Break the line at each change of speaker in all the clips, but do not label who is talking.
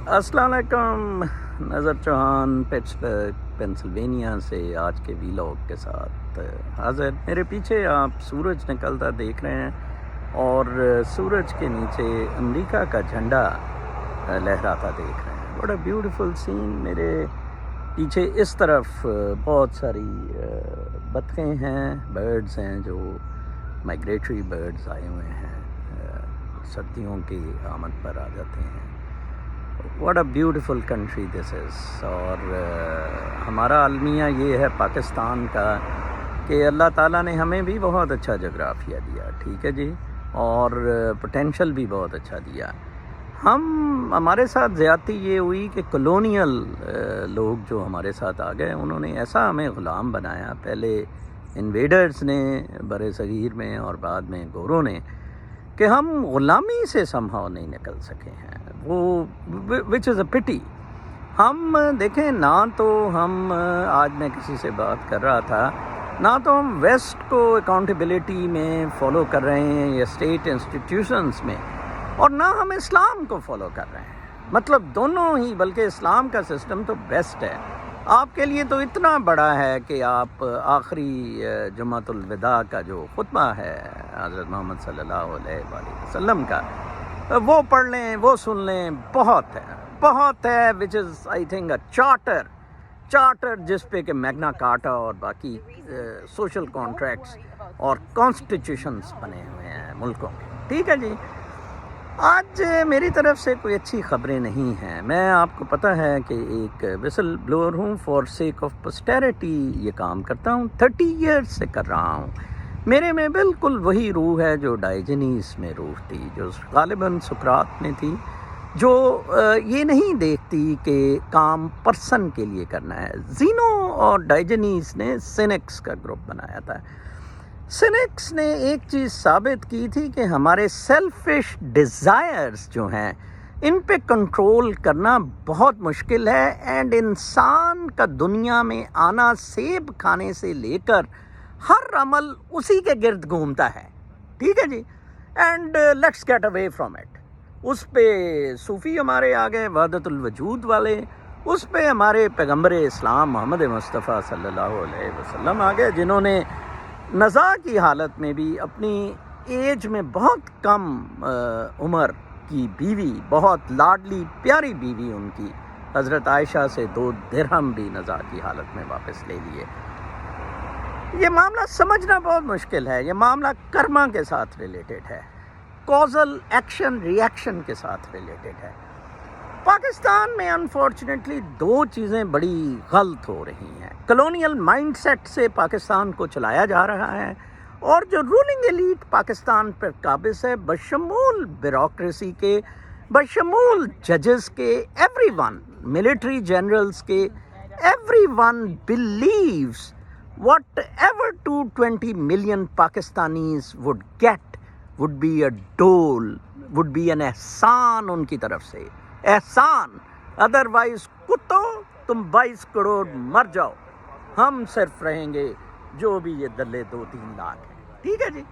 السلام علیکم. نظر چوہان پٹسبرگ پینسلوینیا سے آج کے ویلاگ کے ساتھ حاضر. میرے پیچھے آپ سورج نکلتا دیکھ رہے ہیں اور سورج کے نیچے امریکہ کا جھنڈا لہراتا دیکھ رہے ہیں. بڑا بیوٹیفل سین. میرے پیچھے اس طرف بہت ساری بطخیں ہیں، برڈز ہیں جو مائگریٹری برڈز آئے ہوئے ہیں، سردیوں کی آمد پر آ جاتے ہیں. What a beautiful country this is. اور ہمارا المیہ یہ ہے پاکستان کا کہ اللہ تعالیٰ نے ہمیں بھی بہت اچھا جغرافیہ دیا، ٹھیک ہے جی، اور پوٹینشل بھی بہت اچھا دیا. ہمارے ساتھ زیادتی یہ ہوئی کہ کلونیل لوگ جو ہمارے ساتھ آ گئے انہوں نے ایسا ہمیں غلام بنایا، پہلے انویڈرز نے بر صغیر میں اور بعد میں گوروں نے، کہ ہم غلامی سے سمہاؤ نہیں نکل سکے ہیں. وہ وچ از اے پٹی. ہم دیکھیں، نہ تو ہم آج میں کسی سے بات کر رہا تھا، نہ تو ہم ویسٹ کو اکاؤنٹیبلٹی میں فالو کر رہے ہیں یا اسٹیٹ انسٹیٹیوشنز میں، اور نہ ہم اسلام کو فالو کر رہے ہیں. مطلب دونوں ہی، بلکہ اسلام کا سسٹم تو بیسٹ ہے. آپ کے لیے تو اتنا بڑا ہے کہ آپ آخری جمعۃ الوداع کا جو خطبہ ہے حضرت محمد صلی اللہ علیہ وآلہ وسلم کا، وہ پڑھ لیں، وہ سن لیں. بہت ہے وچ از آئی تھنک اے چارٹر جس پہ کہ میگنا کارٹا اور باقی سوشل کانٹریکٹس اور کانسٹیٹیوشنز بنے ہوئے ہیں ملکوں کے. ٹھیک ہے جی. آج میری طرف سے کوئی اچھی خبریں نہیں ہیں. میں آپ کو پتہ ہے کہ ایک وسل بلوور ہوں، فار سیک آف پوسٹیریٹی یہ کام کرتا ہوں، 30 ایئرس سے کر رہا ہوں. میرے میں بالکل وہی روح ہے جو ڈائیجنیس میں روح تھی، جو غالباً سقراط میں تھی، جو یہ نہیں دیکھتی کہ کام پرسن کے لیے کرنا ہے. زینو اور ڈائیجنیس نے سینکس کا گروپ بنایا تھا. سینکس نے ایک چیز ثابت کی تھی کہ ہمارے سیلفش ڈیزائرز جو ہیں ان پہ کنٹرول کرنا بہت مشکل ہے، اینڈ انسان کا دنیا میں آنا سیب کھانے سے لے کر ہر عمل اسی کے گرد گھومتا ہے. ٹھیک ہے جی. And let's get away from it. اس پہ صوفی ہمارے آ گئے، وحدت الوجود والے. اس پہ ہمارے پیغمبر اسلام محمد مصطفیٰ صلی اللہ علیہ وسلم آ گئے، جنہوں نے نزاع کی حالت میں بھی اپنی ایج میں بہت کم عمر کی بیوی، بہت لاڈلی پیاری بیوی ان کی حضرت عائشہ سے 2 درہم بھی نزاع کی حالت میں واپس لے لیے. یہ معاملہ سمجھنا بہت مشکل ہے. یہ معاملہ کرما کے ساتھ ریلیٹڈ ہے، کوزل ایکشن ری ایکشن کے ساتھ ریلیٹڈ ہے. پاکستان میں انفارچونیٹلی 2 چیزیں بڑی غلط ہو رہی ہیں. کلونیل مائنڈ سیٹ سے پاکستان کو چلایا جا رہا ہے، اور جو رولنگ ایلیٹ پاکستان پر قابض ہے، بشمول بیوروکریسی کے، بشمول ججز کے، ایوری ون، ملٹری جنرلز کے، everyone believes whatever 220 million Pakistanis would get would be a dole, would be an احسان ان کی طرف سے. احسان. ادروائز کتو تم 22 کروڑ مر جاؤ، ہم صرف رہیں گے جو بھی یہ دلے 2-3 لاکھ ہیں. ٹھیک ہے جی.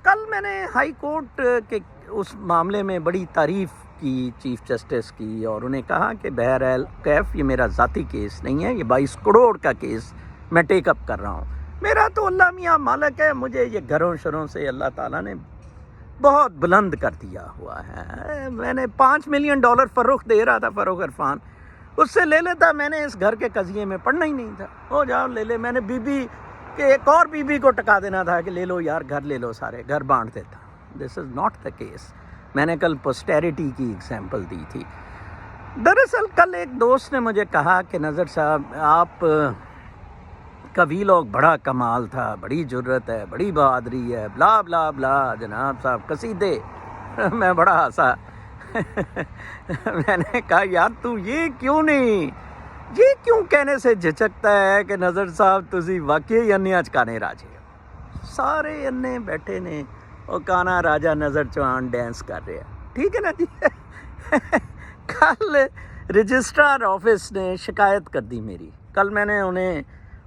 کل میں نے ہائی کورٹ کے اس معاملے میں بڑی تعریف کی چیف جسٹس کی، اور انہیں کہا کہ بہرحال کیف یہ میرا ذاتی کیس نہیں ہے، یہ 22 کروڑ کا کیس میں ٹیک اپ کر رہا ہوں. میرا تو اللہ میاں مالک ہے، مجھے یہ گھروں شروں سے اللہ تعالیٰ نے بہت بلند کر دیا ہوا ہے. میں نے $5 ملین فروخت دے رہا تھا فروخ عرفان، اس سے لے لیتا. میں نے اس گھر کے قضیے میں پڑھنا ہی نہیں تھا. ہو جاؤ لے لے. میں نے بی بی کہ ایک اور بی بی کو ٹکا دینا تھا کہ لے لو یار گھر لے لو، سارے گھر بانٹ دیتا. دس از ناٹ دا کیس. میں نے کل پوسٹیریٹی کی ایگزامپل دی تھی. دراصل کل ایک دوست نے مجھے کہا کہ نظر صاحب آپ کا ویلاگ بڑا کمال تھا، بڑی جرت ہے، بڑی بہادری ہے، بلا بلا بلا جناب صاحب قصیدے. میں بڑا ہنسا. میں نے کہا یار تو یہ کیوں کہنے سے جھجکتا ہے کہ نظر صاحب تسی واقعی انیا چکانے راجے ہو. سارے انے بیٹھے نے، وہ کانا راجہ نظر چوہان ڈانس کر رہے ہیں. ٹھیک ہے نا جی. کل رجسٹرار آفس نے شکایت کر دی میری. کل میں نے انہیں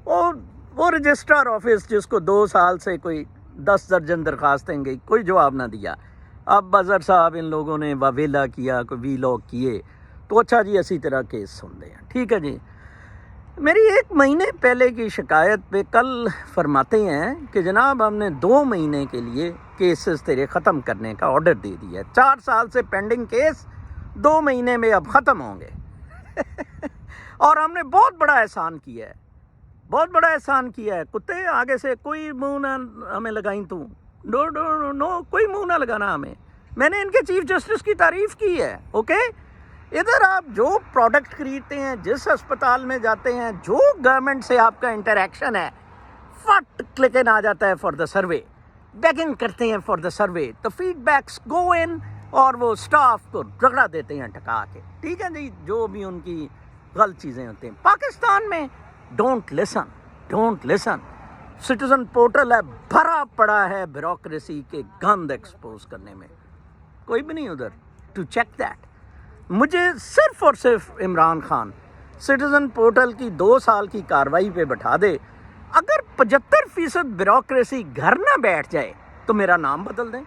وہ رجسٹرار آفس جس کو 2 سال سے کوئی 10 درجن درخواستیں گئی، کوئی جواب نہ دیا. اب بظر صاحب ان لوگوں نے واویلا کیا، کوئی وی لاگ کیے، تو اچھا جی اسی طرح کیس سنتے ہیں. ٹھیک ہے جی. میری 1 مہینے پہلے کی شکایت پہ کل فرماتے ہیں کہ جناب ہم نے 2 مہینے کے لیے کیسز تیرے ختم کرنے کا آرڈر دے دیا ہے. 4 سال سے پینڈنگ کیس 2 مہینے میں اب ختم ہوں گے. اور ہم نے بہت بڑا احسان کیا ہے, بہت بڑا احسان کیا ہے. کتے آگے سے کوئی منہ نہ ہمیں لگائیں. تو نو کوئی منہ نہ لگانا ہمیں. میں نے ان کے چیف جسٹس کی تعریف کی ہے. اوکے, ادھر آپ جو پروڈکٹ خریدتے ہیں, جس ہسپتال میں جاتے ہیں, جو گورنمنٹ سے آپ کا انٹریکشن ہے, فٹ کلکن آ جاتا ہے فار دا سروے, بیگنگ کرتے ہیں فار دا سروے, تو فیڈ بیکس گو ان اور وہ سٹاف کو رگڑا دیتے ہیں ٹکا کے. ٹھیک ہے جی, جو بھی ان کی غلط چیزیں ہوتی ہیں. پاکستان میں ڈونٹ لسن. سٹیزن پورٹل ہے, بھرا پڑا ہے بیوروکریسی کے گند ایکسپوز کرنے میں. کوئی بھی نہیں ادھر ٹو چیک دیٹ. مجھے صرف اور صرف عمران خان سٹیزن پورٹل کی 2 سال کی کاروائی پہ بٹھا دے. اگر 75% بیوروکریسی گھر نہ بیٹھ جائے تو میرا نام بدل دیں.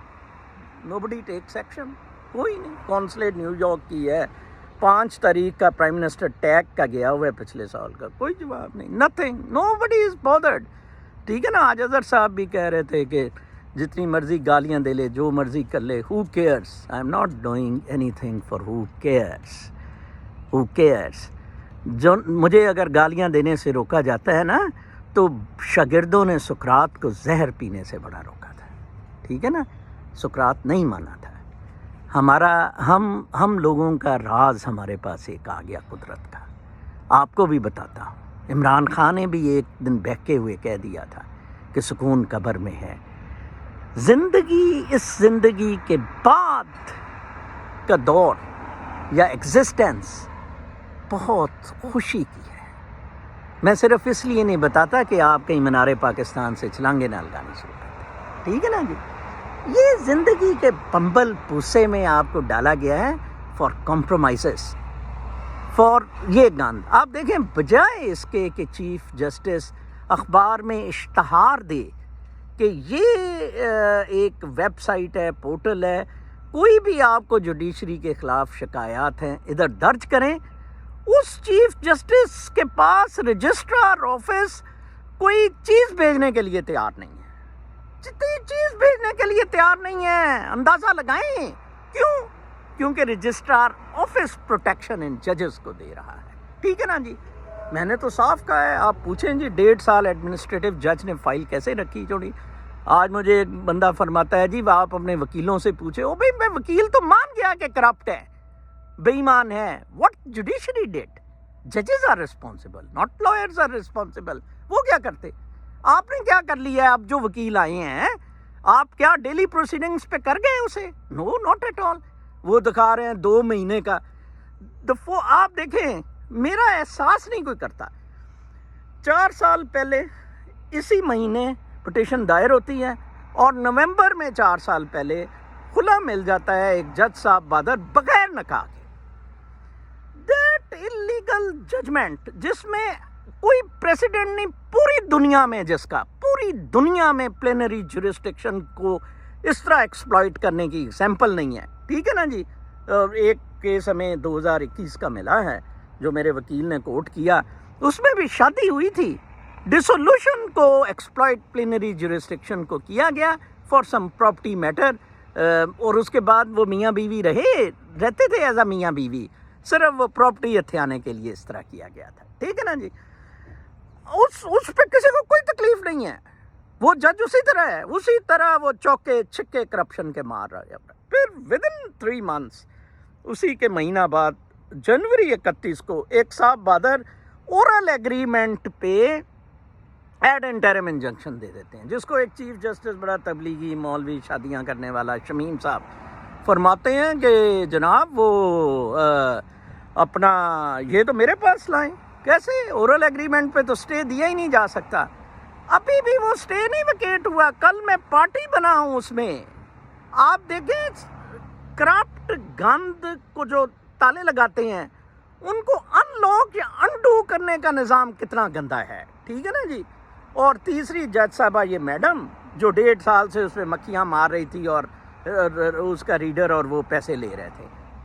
Nobody takes action. کوئی نہیں. کونسلیٹ نیو یارک کی ہے, 5 تاریخ کا پرائم منسٹر ٹیگ کا گیا ہوا ہے پچھلے سال کا, کوئی جواب نہیں. نتھنگ, نوبڈی از بادرڈ. ٹھیک ہے نا. آج اظہر صاحب بھی کہہ رہے تھے کہ جتنی مرضی گالیاں دے لے, جو مرضی کر لے, who cares? I'm not doing anything for who cares. جو مجھے اگر گالیاں دینے سے روکا جاتا ہے نا, تو شاگردوں نے سقراط کو زہر پینے سے بڑا روکا تھا. ٹھیک ہے نا. سقراط نہیں مانا تھا. ہم لوگوں کا راز ہمارے پاس ایک آ گیا قدرت کا. آپ کو بھی بتاتا ہوں, عمران خان نے بھی ایک دن بہکے ہوئے کہہ دیا تھا کہ سکون قبر میں ہے. اس زندگی کے بعد کا دور یا ایگزسٹنس بہت خوشی کی ہے. میں صرف اس لیے نہیں بتاتا کہ آپ کہیں منارے پاکستان سے چھلانگے نہ لگانی شروع کرتے. ٹھیک ہے نا جی. یہ زندگی کے بمبل پوسے میں آپ کو ڈالا گیا ہے فار کمپرومائزز, فار یہ گند. آپ دیکھیں, بجائے اس کے کہ چیف جسٹس اخبار میں اشتہار دے کہ یہ ایک ویب سائٹ ہے, پورٹل ہے, کوئی بھی آپ کو جوڈیشری کے خلاف شکایات ہیں ادھر درج کریں, اس چیف جسٹس کے پاس رجسٹرار آفس کوئی چیز بھیجنے کے لیے تیار نہیں ہے. جتنی چیز بھیجنے کے لیے تیار نہیں ہے, اندازہ لگائیں کیوں؟ کیونکہ رجسٹرار آفس پروٹیکشن ان ججز کو دے رہا ہے. ٹھیک ہے نا جی. میں نے تو صاف کہا ہے. آپ پوچھیں جی 1.5 سال ایڈمنسٹریٹو جج نے فائل کیسے رکھی چھوڑی. آج مجھے ایک بندہ فرماتا ہے جی آپ اپنے وکیلوں سے پوچھے. او بھائی, میں وکیل تو مان گیا کہ کرپٹ ہے, بے ایمان ہے. واٹ جوڈیشری ڈیڈ, ججز are responsible, not lawyers are responsible. وہ کیا کرتے؟ آپ نے کیا کر لیا ہے؟ آپ جو وکیل آئے ہیں, آپ کیا ڈیلی پروسیڈنگز پہ کر گئے اسے؟ نو, ناٹ ایٹ آل. وہ دکھا رہے ہیں 2 مہینے کا. آپ دیکھیں, میرا احساس نہیں کوئی کرتا. 4 سال پہلے اسی مہینے پٹیشن دائر ہوتی ہے اور نومبر میں 4 سال پہلے کھلا مل جاتا ہے ایک جج صاحب بادر بغیر نکاح کے. دیٹ انلیگل ججمنٹ جس میں کوئی پریسیڈنٹ نہیں پوری دنیا میں, جس کا پوری دنیا میں پلینری جورسڈکشن کو اس طرح ایکسپلائٹ کرنے کی سیمپل نہیں ہے. ٹھیک ہے نا جی. ایک کیس ہمیں 2021 کا ملا ہے جو میرے وکیل نے کوٹ کیا, اس میں بھی شادی ہوئی تھی, ڈسولوشن کو ایکسپلائٹ پلینری جورسڈکشن کو کیا گیا فار سم پراپرٹی میٹر, اور اس کے بعد وہ میاں بیوی رہتے تھے ایز اے میاں بیوی, صرف وہ پراپرٹی ہتھیانے کے لیے اس طرح کیا گیا تھا. ٹھیک ہے نا جی. اس پہ کسی کو کوئی تکلیف نہیں ہے. وہ جج اسی طرح ہے, اسی طرح وہ چوکے چھکے کرپشن کے مار رہا ہے. پھر ودن 3 months اسی کے مہینہ بعد جنوری 31 کو ایک صاحب بادر اورل ایگریمنٹ پہ ایڈ انٹرم انجنکشن دے دیتے ہیں, جس کو ایک چیف جسٹس بڑا تبلیغی مولوی شادیاں کرنے والا شمیم صاحب فرماتے ہیں کہ جناب وہ اپنا یہ تو میرے پاس لائیں. کیسے؟ اورل ایگریمنٹ پہ تو سٹے دیا ہی نہیں جا سکتا. ابھی بھی وہ سٹے نہیں ویکیٹ ہوا. کل میں پارٹی بنا ہوں اس میں. آپ دیکھیں کرپٹ گند کو جو تالے لگاتے ہیں ان کو ان لاک یا انڈو کرنے کا نظام کتنا گندا ہے. ٹھیک ہے نا جی. اور تیسری جج صاحبہ یہ میڈم جو 1.5 سال سے اس پہ مکھیاں مار رہی تھی اور اس کا ریڈر اور وہ پیسے لے رہے تھے.